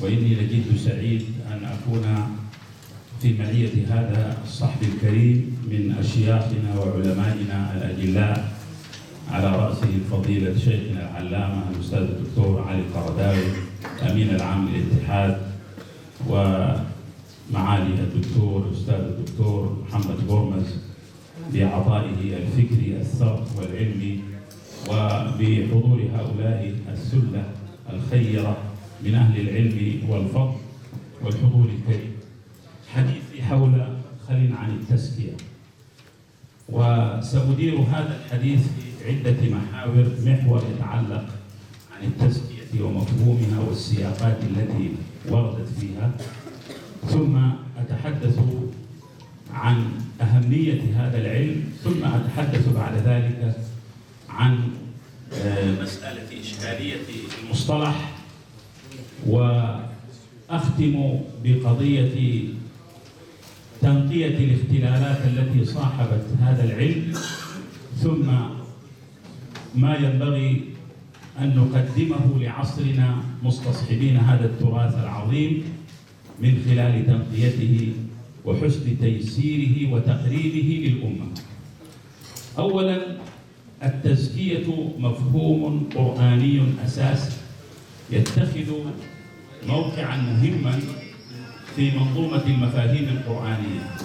وإني لجد سعيد أن أكون في معية هذا الصحب الكريم من أشياخنا وعلمائنا الأجلاء، على رأسه فضيلة شيخنا العلامة الأستاذ الدكتور علي القرداوي أمين العام للاتحاد، ومعالي الدكتور الأستاذ الدكتور محمد بورمز بعطائه الفكري الثرى والعلمي، وبحضور هؤلاء السلة الخيرة من أهل العلم والفضل والحضور الكريم. حديثي حول خل عن التزكية، وسأدير هذا الحديث في عدة محور يتعلق عن التزكية ومفهومها والسياقات التي وردت فيها، ثم أتحدث عن أهمية هذا العلم، ثم أتحدث بعد ذلك عن مسألة إشكالية المصطلح، وأختم بقضية تنقية الاختلالات التي صاحبت هذا العلم، ثم ما ينبغي أن نقدمه لعصرنا مستصحبين هذا التراث العظيم من خلال تنقيته وحسن تيسيره وتقريبه للأمة. أولا، التزكية مفهوم قرآني أساسي يتخذ موقعا مهما في منظومة المفاهيم القرآنية.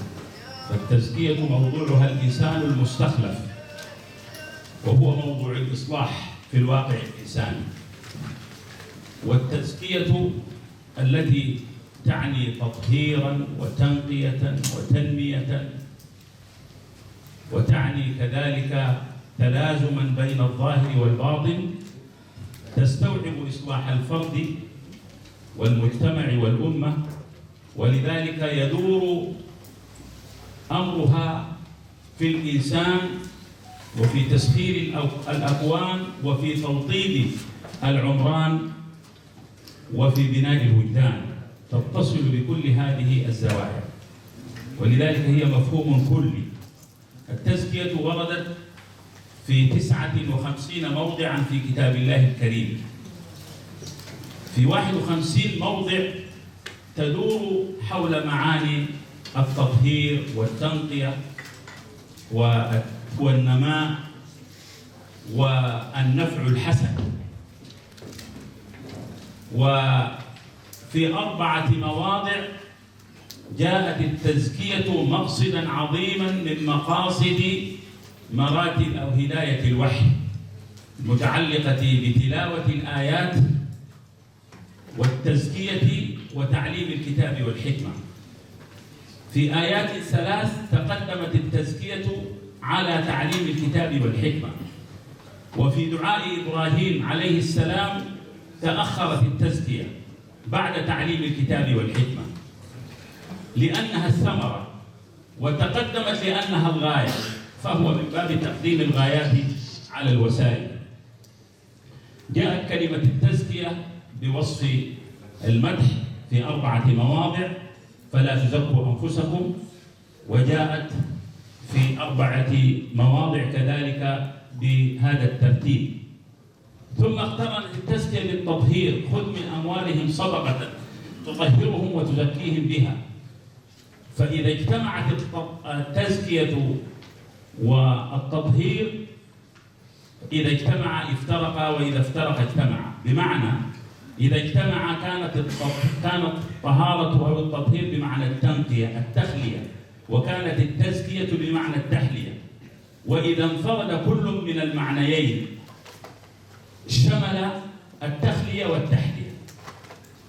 فالتزكية موضوعها الإنسان المستخلف، وهو موضوع الإصلاح في الواقع الإنساني. والتزكية التي تعني تطهيرا وتنقية وتنمية، وتعني كذلك تلازما بين الظاهر والباطن، تستوعب إصلاح الفرد والمجتمع والأمة، ولذلك يدور أمرها في الإنسان وفي تسخير الأكوان وفي توطيد العمران وفي بناء الوجدان، تتصل بكل هذه الزوايا، ولذلك هي مفهوم كلي. التزكية وردت في 59 موضعا في كتاب الله الكريم، في 51 موضع تدور حول معاني التطهير والتنقية والنماء والنفع الحسن، وفي 4 مواضع جاءت التزكية مقصدا عظيما من مقاصد مراتب أو هداية الوحي المتعلقة بتلاوة الآيات والتزكية وتعليم الكتاب والحكمة. في آيات 3 تقدمت التزكية على تعليم الكتاب والحكمة، وفي دعاء إبراهيم عليه السلام تأخرت التزكية بعد تعليم الكتاب والحكمة لأنها الثمرة، وتقدمت لأنها الغاية، فهو من باب تقديم الغايات على الوسائل. جاءت كلمة التزكية بوصف المدح في 4 مواضع، فلا تزكوا أنفسكم، وجاءت في 4 مواضع كذلك بهذا الترتيب. ثم اقترنت التزكية بالتطهير، خذ من أموالهم صدقة تطهرهم وتزكيهم بها. فإذا اجتمعت التزكية والتطهير، إذا اجتمع افترقا، وإذا افترق اجتمع. بمعنى إذا اجتمع كانت الطهارة أو التطهير بمعنى التنقية التخلية، وكانت التزكية بمعنى التحلية. وإذا انفرد كل من المعنيين شمل التخلية والتحلية،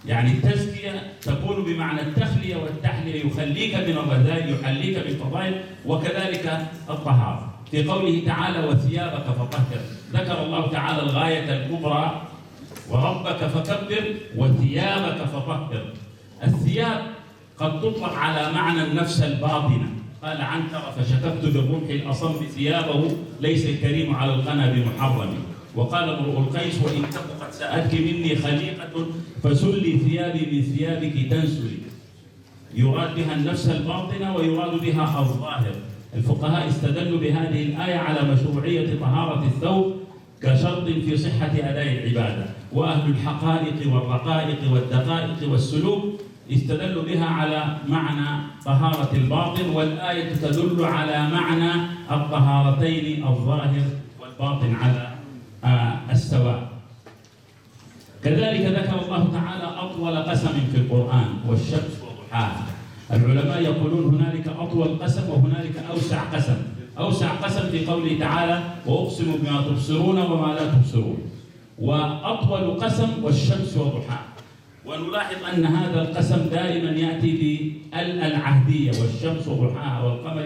يعني التزكية تكون بمعنى التخلية والتحلية، يخليك من الرذائل، يحليك بالفضائل، وكذلك الطهارة. في قوله تعالى وثيابك فطهر، ذكر الله تعالى الغاية الكبرى، وربك فكبر وثيابك فطهر. الثياب قد تطلق على معنى النفس الباطنة، قال عنتر فشكفت بالرمح الأصم ثيابه ليس الكريم على القنا بمحرم. وقال امرؤ القيس وإن تك قد سأتك مني خليقة فسلي ثيابي من ثيابك تنسلي. يراد بها النفس الباطنة ويراد بها الظاهر. الفقهاء استدلوا بهذه الآية على مشروعية طهارة الثوب كشرط في صحة أداء العبادة، وأهل الحقائق والرقائق والدقائق والسلوك استدلوا بها على معنى طهارة الباطن، والآية تدل على معنى الطهارتين الظاهر والباطن على السواء. كذلك ذكر الله تعالى أطول قسم في القرآن والشمس وضحاها. العلماء يقولون هنالك أطول قسم وهنالك أوسع قسم. أوسع قسم في قوله تعالى وأقسم بما تبصرون وما لا تبصرون، وأطول قسم والشمس وضحاها. ونلاحظ أن هذا القسم دائما يأتي بالعهدية والشمس وضحاها والقمر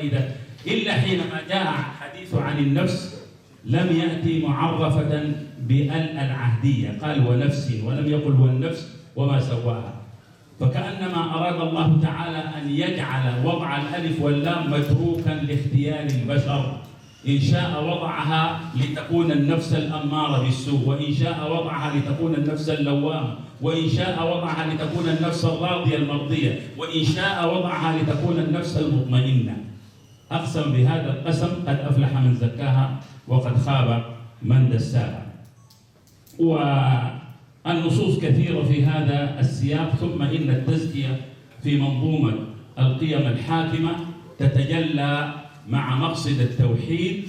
إلا حينما جاء الحديث عن النفس لم يأتي معرفة بالعهدية، قال ونفس ولم يقل والنفس وما سواها. فكأنما أراد الله تعالى أن يجعل وضع الألف واللام متروكا لاختيار البشر، إن شاء وضعها لتكون النفس الأمارة بالسوء، وإن شاء وضعها لتكون النفس اللوامة، وإن شاء وضعها لتكون النفس الراضية المرضية، وإن شاء وضعها لتكون النفس المطمئنة. أقسم بهذا القسم قد أفلح من زكاها وقد خاب من دساها. والنصوص كثيرة في هذا السياق. ثم إن التزكية في منظومة القيم الحاكمة تتجلى مع مقصد التوحيد،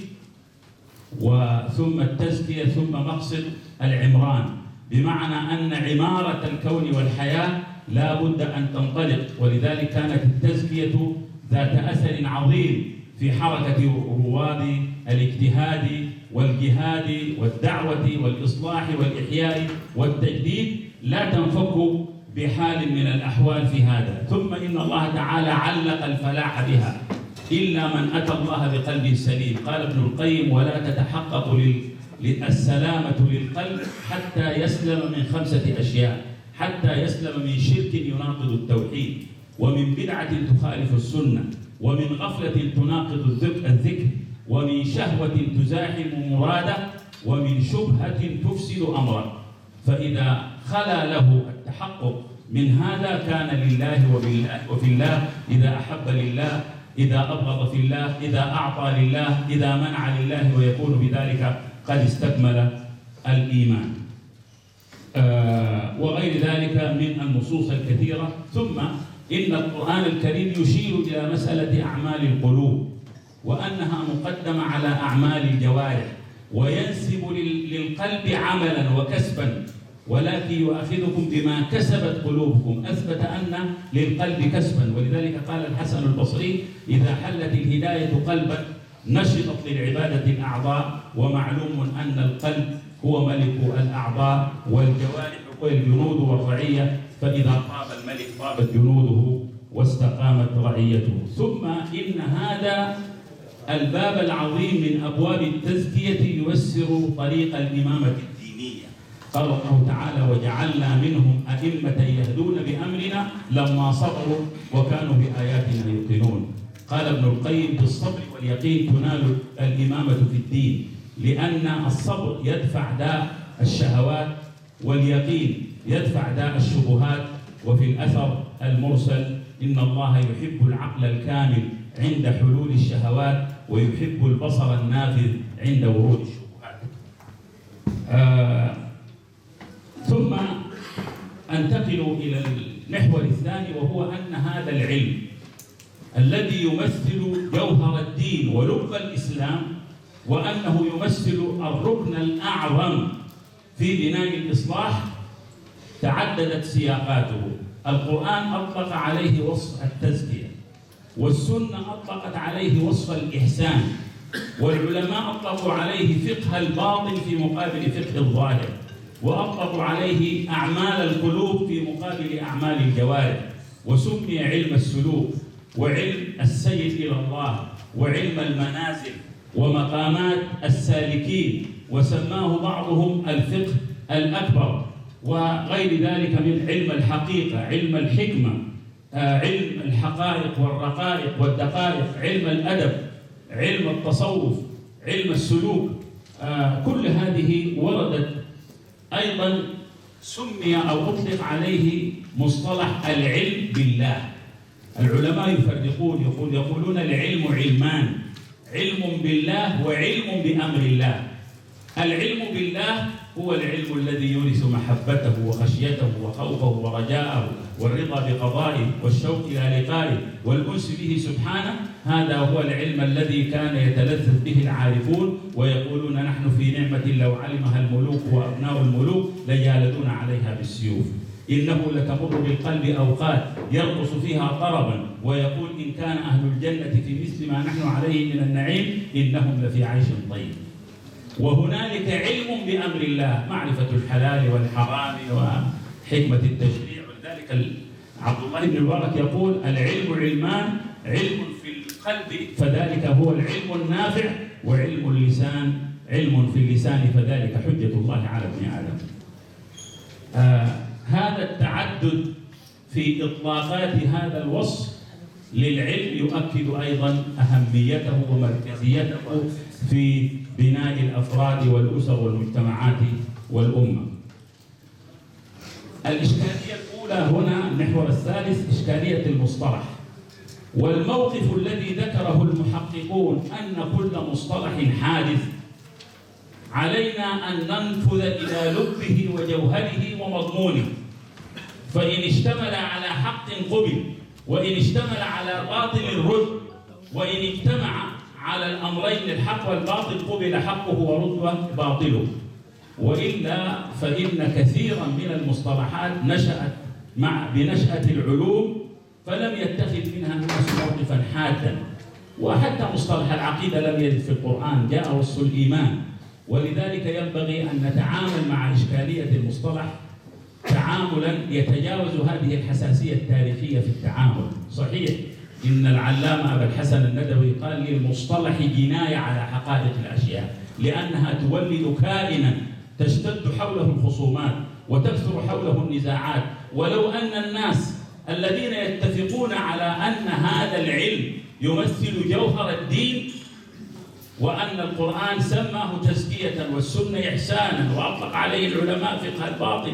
وثم التزكية ثم مقصد العمران، بمعنى أن عمارة الكون والحياة لا بد أن تنطلق. ولذلك كانت التزكية ذات أثر عظيم في حركة رواد الاجتهاد والجهاد والدعوة والإصلاح والإحياء والتجديد، لا تنفك بحال من الأحوال في هذا. ثم إن الله تعالى علق الفلاح بها إلا من أتى الله بقلب سليم. قال ابن القيم ولا تتحقق السلامة للقلب حتى يسلم من 5 أشياء: حتى يسلم من شرك يناقض التوحيد، ومن بدعة تخالف السنة، ومن غفلة تناقض الذكر، ومن شهوة تزاحم مراده، ومن شبهة تفسد أمره. فإذا خلا له التحقق من هذا كان لله وفي الله، إذا أحب لله، إذا أبغض في الله، إذا أعطى لله، إذا منع لله، ويكون بذلك قد استكمل الإيمان. وغير ذلك من النصوص الكثيرة. ثم إن القرآن الكريم يشير إلى مسألة أعمال القلوب، وأنها مقدمة على أعمال الجوارح، وينسب للقلب عملا وكسبا، ولكن يؤاخذكم بما كسبت قلوبكم. أثبت أن للقلب كسبا، ولذلك قال الحسن البصري إذا حلت الهداية قلبا نشطت للعبادة الأعضاء، ومعلوم أن القلب هو ملك الأعضاء والجوارح والجنود والرعية، فإذا طاب الملك طابت جنوده واستقامت رعيته. ثم إن هذا الباب العظيم من أبواب التزكية ييسر طريق الإمامة الدينية. قال الله تعالى وجعلنا منهم أئمة يهدون بأمرنا لما صبروا وكانوا بآياتنا يوقنون. قال ابن القيم بالصبر واليقين تنال الإمامة في الدين، لأن الصبر يدفع داء الشهوات، واليقين يدفع داء الشبهات. وفي الأثر المرسل إن الله يحب العقل الكامل عند حلول الشهوات، ويحب البصر النافذ عند ورود الشبهات. ثم أنتقل إلى المحور الثاني، وهو أن هذا العلم الذي يمثل جوهر الدين ولب الإسلام، وأنه يمثل الركن الأعظم في بناء الإصلاح، تعددت سياقاته. القرآن أطلق عليه وصف التزكية، والسنة أطلقت عليه وصف الإحسان، والعلماء أطلقوا عليه فقه الباطن في مقابل فقه الظاهر، وأطلقوا عليه أعمال القلوب في مقابل أعمال الجوارح. وسمي علم السلوك وعلم السير إلى الله وعلم المنازل ومقامات السالكين، وسماه بعضهم الفقه الأكبر، وغير ذلك من علم الحقيقة، علم الحكمة، علم الحقائق والرقائق والدقائق، علم الأدب، علم التصوف، علم السلوك. كل هذه وردت. أيضا سمي أو أطلق عليه مصطلح العلم بالله. العلماء يفرقون، يقولون العلم علمان: علم بالله وعلم بأمر الله. العلم بالله هو العلم الذي يورث محبته وخشيته وخوفه ورجاءه والرضا بقضائه والشوق إلى لقائه والأنس به سبحانه. هذا هو العلم الذي كان يتلذذ به العارفون ويقولون نحن في نعمة لو علمها الملوك وأبناء الملوك لجالدون عليها بالسيوف. إنه لتمر بالقلب أوقات يرقص فيها طربا ويقول إن كان أهل الجنة في مثل ما نحن عليه من النعيم إنهم لفي عيش طيب. وهنالك علم بأمر الله، معرفة الحلال والحرام وحكمة التشريع. ولذلك عبد الله بن المبارك يقول العلم علمان، علم في القلب فذلك هو العلم النافع، وعلم اللسان علم في اللسان فذلك حجة الله على ابن آدم. هذا التعدد في إطلاقات هذا الوصف للعلم يؤكد أيضا أهميته ومركزيته في بناء الأفراد والأسر والمجتمعات والأمة. الإشكالية الأولى هنا المحور الثالث إشكالية المصطلح، والموقف الذي ذكره المحققون أن كل مصطلح حادث علينا أن ننفذ إلى لبه وجوهره ومضمونه، فإن اشتمل على حق قبل، وإن اشتمل على باطل رد، وإن اجتمع على الأمرين الحق والباطل قبل حقه ورد باطله. وإلا فإن كثيرا من المصطلحات نشأت بنشأة العلوم فلم يتخذ منها الناس موقفا حادا. وحتى مصطلح العقيدة لم يرد في القرآن، جاء وصف الإيمان. ولذلك ينبغي أن نتعامل مع إشكالية المصطلح تعاملا يتجاوز هذه الحساسية التاريخية في التعامل. صحيح إن العلامة أبا الحسن الندوي قال للمصطلح جناية على حقائق الأشياء، لأنها تولد كائنا تشتد حوله الخصومات وتكثر حوله النزاعات. ولو أن الناس الذين يتفقون على أن هذا العلم يمثل جوهر الدين، وأن القرآن سماه تزكية والسنة إحسانا وأطلق عليه العلماء فقه الباطن،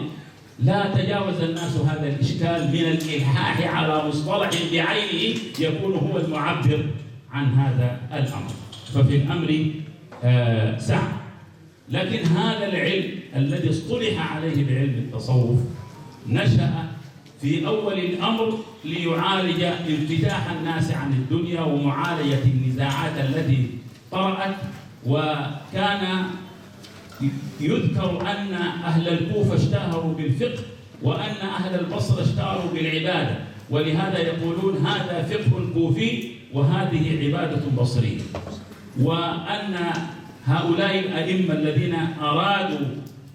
لا تجاوز الناس هذا الإشكال من الإلحاح على مصطلح بعينه يكون هو المعبر عن هذا الأمر. ففي الأمر سعة. لكن هذا العلم الذي اصطلح عليه بعلم التصوف نشأ في أول الأمر ليعالج انفتاح الناس عن الدنيا ومعالجة النزاعات التي طرأت. وكان يذكر أن أهل الكوفة اشتهروا بالفقه وأن أهل البصرة اشتهروا بالعبادة، ولهذا يقولون هذا فقه كوفي وهذه عبادة بصرية. وأن هؤلاء الأئمة الذين أرادوا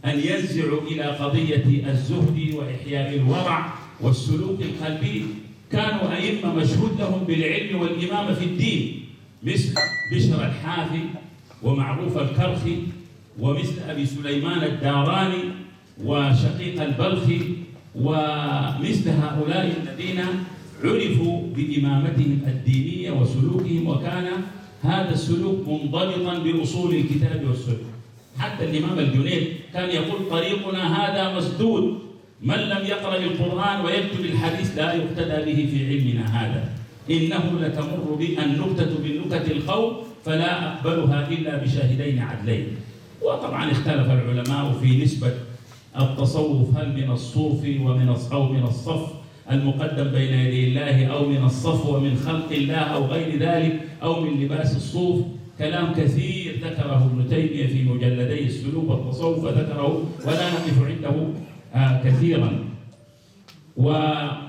أن ينزعوا إلى قضية الزهد وإحياء الورع والسلوك القلبي كانوا أئمة مشهود لهم بالعلم والإمامة في الدين، مثل بشر الحافي ومعروف الكرخي ومثل أبي سليمان الداراني وشقيق البلخي ومثل هؤلاء الذين عرفوا بإمامتهم الدينية وسلوكهم، وكان هذا السلوك منضبطا بأصول الكتاب والسنة. حتى الإمام الجنيد كان يقول طريقنا هذا مسدود، من لم يقرأ القرآن ويكتب الحديث لا يقتدى به في علمنا هذا، إنه لتمر بي النكتة بالنكت الخوف فلا أقبلها إلا بشاهدين عدلين. وطبعا اختلف العلماء في نسبة التصوف، هل من الصوف أو من الصف المقدم بين يدي الله، أو من الصف ومن خلق الله، أو غير ذلك، أو من لباس الصوف. كلام كثير ذكره ابن تيمية في مجلدي السلوك والتصوف ذكره ولا نقف عنده كثيرا. وبعض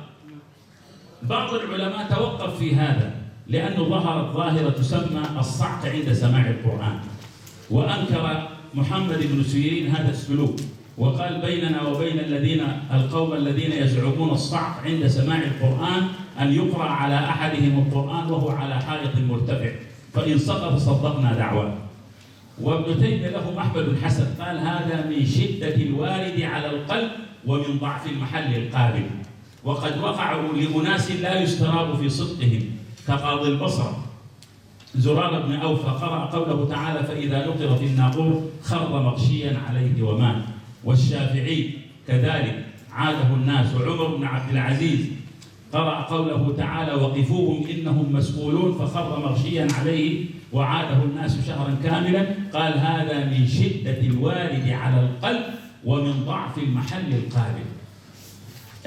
العلماء توقف في هذا لأنه ظهرت ظاهرة تسمى الصعق عند سماع القرآن، وأنكر محمد بن سيرين هذا السلوك وقال بيننا وبين القوم الذين يزعمون الصعق عند سماع القرآن أن يقرأ على أحدهم القرآن وهو على حائط مرتفع، فإن سقط صدقنا دعواه. وابن تيمية له محمل حسن قال هذا من شدة الوارد على القلب ومن ضعف المحل القابل، وقد وقعوا لأناس لا يستراب في صدقهم كقاضي البصرة زرار بن أوفى قرأ قوله تعالى فإذا نقر في الناقور خر مغشيا عليه ومات. والشافعي كذلك عاده الناس، وعمر بن عبد العزيز قرأ قوله تعالى وقفوهم إنهم مسؤولون فخر مغشيا عليه وعاده الناس شهرا كاملا. قال هذا من شدة الوارد على القلب ومن ضعف المحل القابل.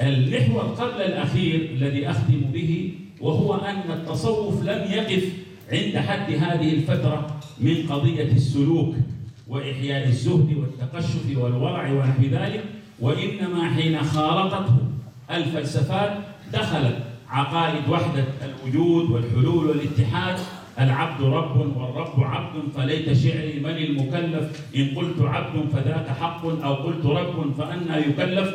المحور قبل الأخير الذي أختم به وهو أن التصوف لم يقف عند حد هذه الفترة من قضية السلوك وإحياء الزهد والتقشف والورع ونحو ذلك، وإنما حين خالطته الفلسفات دخلت عقائد وحدة الوجود والحلول والاتحاد. العبد رب والرب عبد فليت شعري من المكلف إن قلت عبد فذاك حق أو قلت رب فأنى يكلف.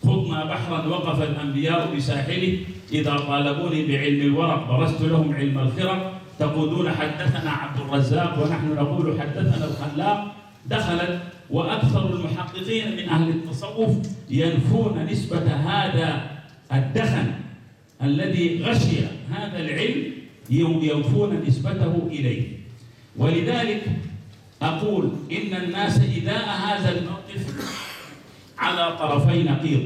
خضنا بحرا وقف الأنبياء بساحله إذا طالبوني بعلم الورق برزت لهم علم الخرق. تقولون حدثنا عبد الرزاق ونحن نقول حدثنا الخلاق. دخلت وأكثر المحققين من أهل التصوف ينفون نسبة هذا الدخن الذي غشي هذا العلم، ينفون نسبته إليه. ولذلك أقول إن الناس إذاء هذا الموقف على طرفي نقيض: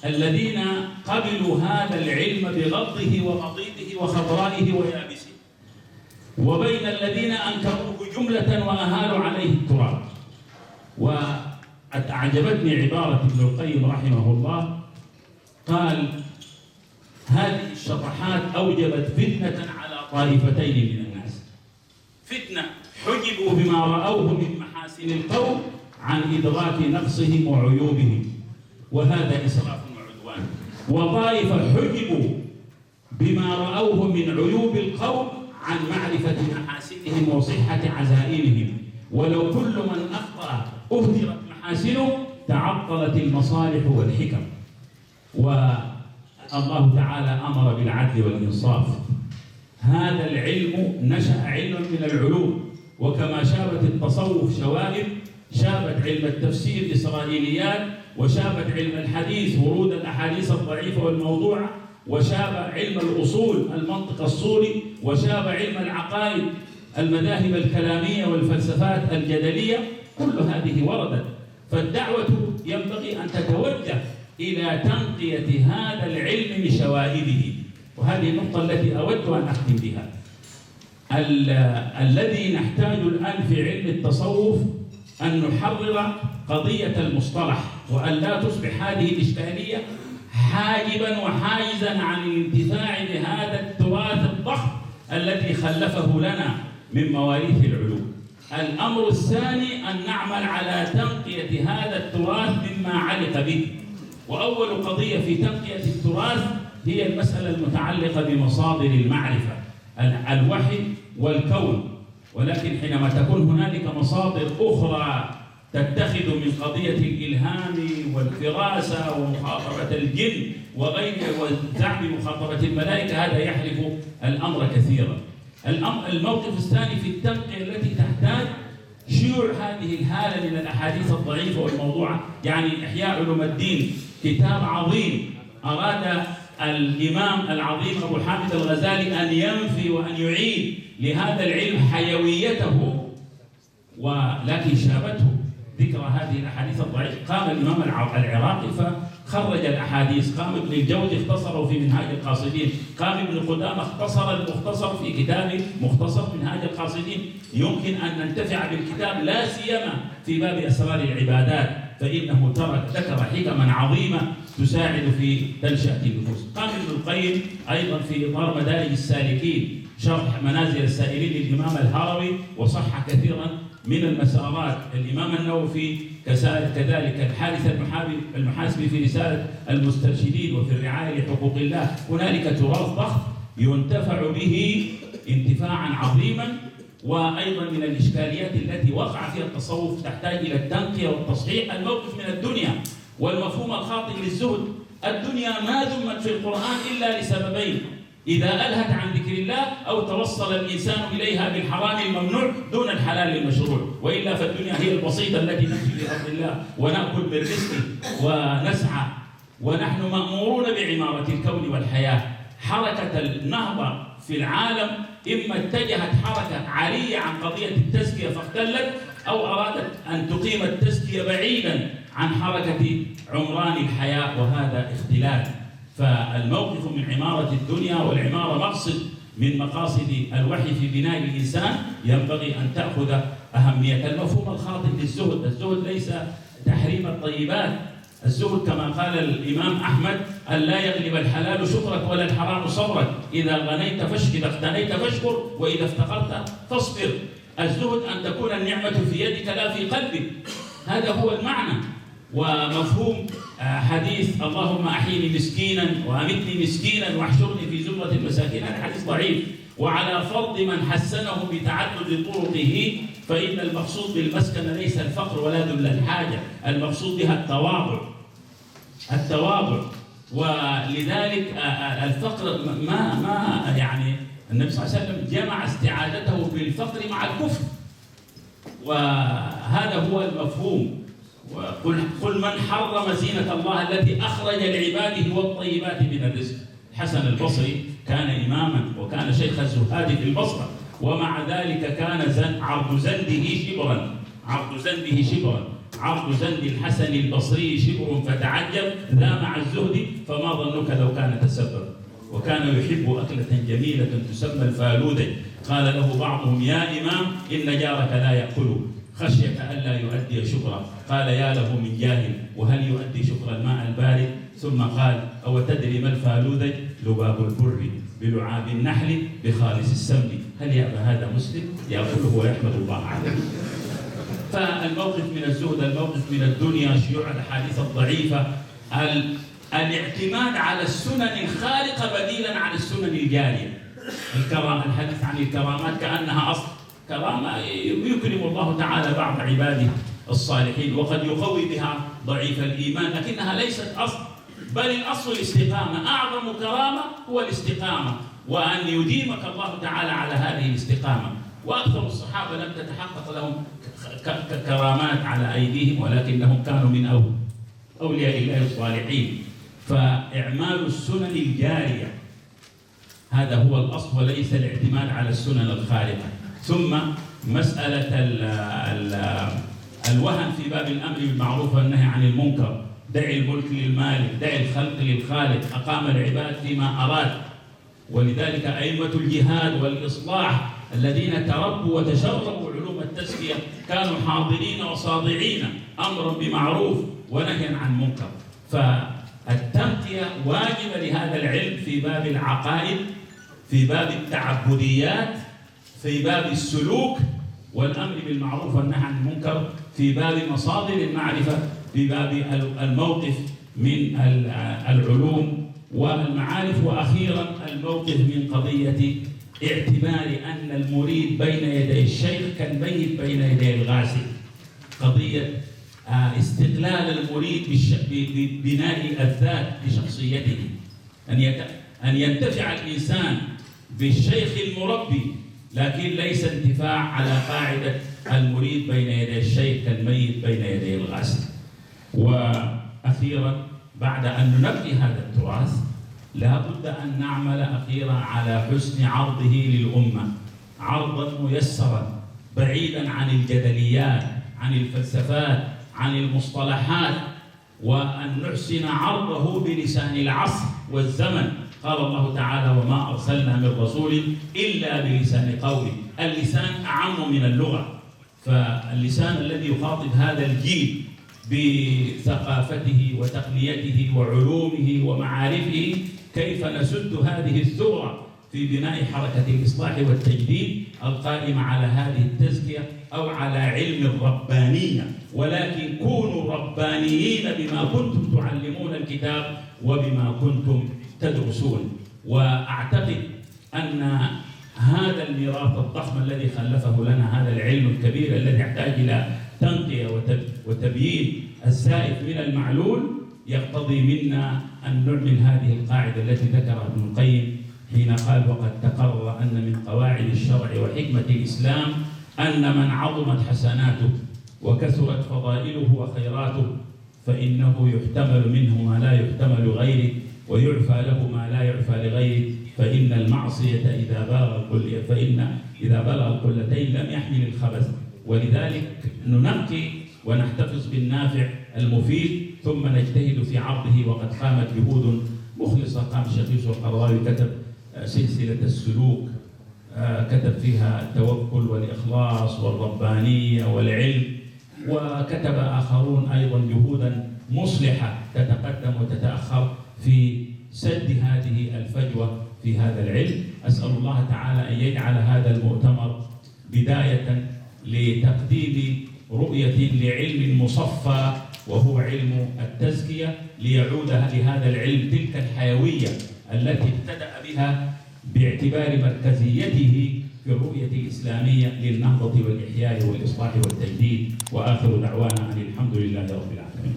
الذين قبلوا هذا العلم بغضه ومضيده وخضرائه ويابسه، وبين الذين أنكروه جملة وأهالوا عليه التراب. وأعجبتني عبارة ابن القيم رحمه الله، قال هذه الشطحات أوجبت فتنة على طائفتين من الناس: فتنة حجبوا بما رأوه من محاسن القوم عن إدراك نقصهم وعيوبهم، وهذا إسراف وعدوان. وطائفة حجبوا بما رأوه من عيوب القوم عن معرفة محاسنهم وصحة عزائمهم، ولو كل من أخطأ أهدرت محاسنه تعطلت المصالح والحكم. والله تعالى أمر بالعدل والإنصاف. هذا العلم نشأ علم من العلوم، وكما شابت التصوف شوائب، شابت علم التفسير إسرائيليات، وشابت علم الحديث ورود الأحاديث الضعيفة والموضوعة، وشاب علم الأصول المنطق الصوري، وشاب علم العقائد المذاهب الكلامية والفلسفات الجدلية. كل هذه وردت، فالدعوة ينبغي أن تتوجه إلى تنقية هذا العلم من شوائبه. وهذه النقطة التي أود أن أختم بها. الذي نحتاج الآن في علم التصوف أن نحرر قضية المصطلح، وأن لا تصبح هذه الإشكالية حاجبا وحاجزا عن الانتفاع بهذا التراث الضخم الذي خلفه لنا من مواريث العلوم. الأمر الثاني أن نعمل على تنقية هذا التراث مما علق به. وأول قضية في تنقية التراث هي المسألة المتعلقة بمصادر المعرفة، الوحي والكون. ولكن حينما تكون هنالك مصادر أخرى تتخذ من قضية الإلهام والفراسة ومخاطبة الجن وغيره وزعم مخاطبة الملائكة، هذا يحلف الأمر كثيرا. الموقف الثاني في التنقية التي تحتاج شيوع هذه الهالة من الأحاديث الضعيفة والموضوعة. يعني إحياء علوم الدين كتاب عظيم، أراد الإمام العظيم أبو حامد الغزالي أن ينفي وأن يعيد لهذا العلم حيويته، ولكن شابته ذكر هذه الأحاديث الضعيفة. قام الإمام العراقي فخرج الأحاديث، قام ابن الجوزي اختصره في منهاج القاصدين، قام ابن قدامة اختصر المختصر في كتاب مختصر منهاج القاصدين. يمكن أن ننتفع بالكتاب لا سيما في باب أسرار العبادات، فإنه ذكر حكما عظيمة تساعد في تنشئة النفوس. قام ابن القيم أيضا في إطار مدارج السالكين شرح منازل السائلين للإمام الهروي، وصح كثيرا من المسارات. الإمام النووي كذلك الحارث المحاسبي في رسالة المسترشدين وفي الرعاية لحقوق الله. هنالك تراث ضخم ينتفع به انتفاعا عظيما. وأيضا من الإشكاليات التي وقع فيها التصوف تحتاج إلى التنقية والتصحيح الموقف من الدنيا والمفهوم الخاطئ للزهد. الدنيا ما ذمت في القرآن إلا لسببين: إذا ألهت عن ذكر الله أو توصل الإنسان إليها بالحرام الممنوع دون الحلال المشروع، وإلا فالدنيا هي البسيطة التي نمشي لأرض الله ونأكل من رزقه ونسعى، ونحن مأمورون بعمارة الكون والحياة. حركة النهضة في العالم إما اتجهت حركة عارية عن قضية التزكية فاختلت، أو أرادت أن تقيم التزكية بعيدا عن حركة عمران الحياة، وهذا اختلاف. فالموقف من عمارة الدنيا، والعمارة مقصد من مقاصد الوحي في بناء الإنسان، ينبغي أن تأخذ أهمية. المفهوم الخاطئ للزهد، الزهد ليس تحريم الطيبات، الزهد كما قال الإمام أحمد أن لا يغلب الحلال شكرك ولا الحرام صبرك، إذا غنيت إذا اغتنيت فاشكر، وإذا افتقرت فاصبر. الزهد أن تكون النعمة في يدك لا في قلبك، هذا هو المعنى. ومفهوم حديث اللهم أحيني مسكينا وأمتني مسكينا واحشرني في زمرة المساكين، هذا حديث ضعيف، وعلى فرض من حسنه بتعدد طرقه، فإن المقصود بالمسكنة ليس الفقر ولا ذل الحاجة، المقصود بها التواضع. ولذلك الفقر ما يعني النبي صلى الله عليه وسلم جمع استعادته بالفقر مع الكفر، وهذا هو المفهوم. قل من حرم زينة الله التي أخرج لعباده والطيبات من الرزق. الحسن البصري كان إماما وكان شيخ الزهاد في البصرة، ومع ذلك كان عرض زنده شبرا، عرض زند الحسن البصري شبر فتعجب ذا مع الزهد، فما ظنك لو كان تسبب. وكان يحب أكلة جميلة تسمى الفالودة، قال له بعضهم يا إمام إن جارك لا يأكل خشية ألا يؤدي شكرا، قال يا له من جاهل وهل يؤدي شكر الماء البارد؟ ثم قال أو تدري ما الفالودة؟ لباب البر بلعاب النحل بخالص السمن، هل يأبى هذا مسلم؟ يأكله ويحمد الله عليه. فالموقف من الزهد، الموقف من الدنيا، شيوع الأحاديث الضعيفة، الاعتماد على السنن الخارقة بديلا عن السنن الجارية. الحديث عن الكرامات كأنها أصل، كرامة يكرم الله تعالى بعض عباده الصالحين وقد يقوي بها ضعيف الإيمان، لكنها ليست أصل، بل الأصل الاستقامة. أعظم كرامة هو الاستقامة، وأن يديمك الله تعالى على هذه الاستقامة. وأكثر الصحابة لم تتحقق لهم كرامات على أيديهم، ولكنهم كانوا من أولياء الله الصالحين. فإعمال السنن الجارية هذا هو الأصل، وليس الاعتماد على السنن الخارقة. ثم مسألة الوهن في باب الأمر بالمعروف والنهي عن المنكر، دع الملك للمالك، دع الخلق للخالق، أقام العباد فيما أراد. ولذلك أئمة الجهاد والإصلاح الذين تربوا وتشربوا علوم التزكية كانوا حاضرين وصادعين، أمرا بمعروف ونهيا عن منكر. فالتمكية واجبة لهذا العلم في باب العقائد، في باب التعبديات، في باب السلوك، والأمر بالمعروف والنهي عن المنكر في باب مصادر المعرفة، في باب الموقف من العلوم والمعارف. وأخيرا الموقف من قضية اعتبار أن المريد بين يدي الشيخ كالميت بين يدي الغاسل، قضية استقلال المريد ببناء الذات لشخصيته، أن ينتفع الإنسان بالشيخ المربي، لكن ليس انتفاع على قاعدة المريد بين يدي الشيخ كالميت بين يدي الغاسل. وأخيرا بعد أن ننقي هذا التراث لا بد أن نعمل أخيرا على حسن عرضه للأمة، عرضا ميسرا بعيدا عن الجدليات، عن الفلسفات، عن المصطلحات، وأن نحسن عرضه بلسان العصر والزمن. قال الله تعالى وما أرسلنا من رسول إلا بلسان قومه. اللسان أعم من اللغة، فاللسان الذي يخاطب هذا الجيل بثقافته وتقنيته وعلومه ومعارفه، كيف نسد هذه الثغرة في بناء حركة الإصلاح والتجديد القائمة على هذه التزكية أو على علم الربانية. ولكن كونوا ربانيين بما كنتم تعلمون الكتاب وبما كنتم تدرسون. وأعتقد أن هذا الميراث الضخم الذي خلفه لنا هذا العلم الكبير الذي يحتاج إلى تنقية وتبيين الزائد من المعلول يقتضي منا أن نعمل هذه القاعدة التي ذكرها ابن القيم حين قال وقد تقرر أن من قواعد الشرع وحكمة الإسلام أن من عظمت حسناته وكثرت فضائله وخيراته فإنه يحتمل منه ما لا يحتمل غيره ويعفى له ما لا يعفى لغيره، فإن المعصية إذا بلغ القلتين لم يحمل الخبث. ولذلك ننقي ونحتفظ بالنافع المفيد ثم نجتهد في عرضه، وقد قامت جهود مخلصة. قام الشيخ يوسف القرضاوي كتب سلسلة السلوك، كتب فيها التوكل والإخلاص والربانية والعلم، وكتب آخرون أيضا جهودا مصلحة تتقدم وتتأخر في سد هذه الفجوة في هذا العلم. أسأل الله تعالى أن يجعل هذا المؤتمر بداية لتقديم رؤية لعلم مصفى وهو علم التزكية، ليعود لهذا العلم تلك الحيوية التي ابتدأ بها باعتبار مركزيته في الرؤية الإسلامية للنهضة والإحياء والإصلاح والتجديد. وآخر دعوانا أن الحمد لله رب العالمين.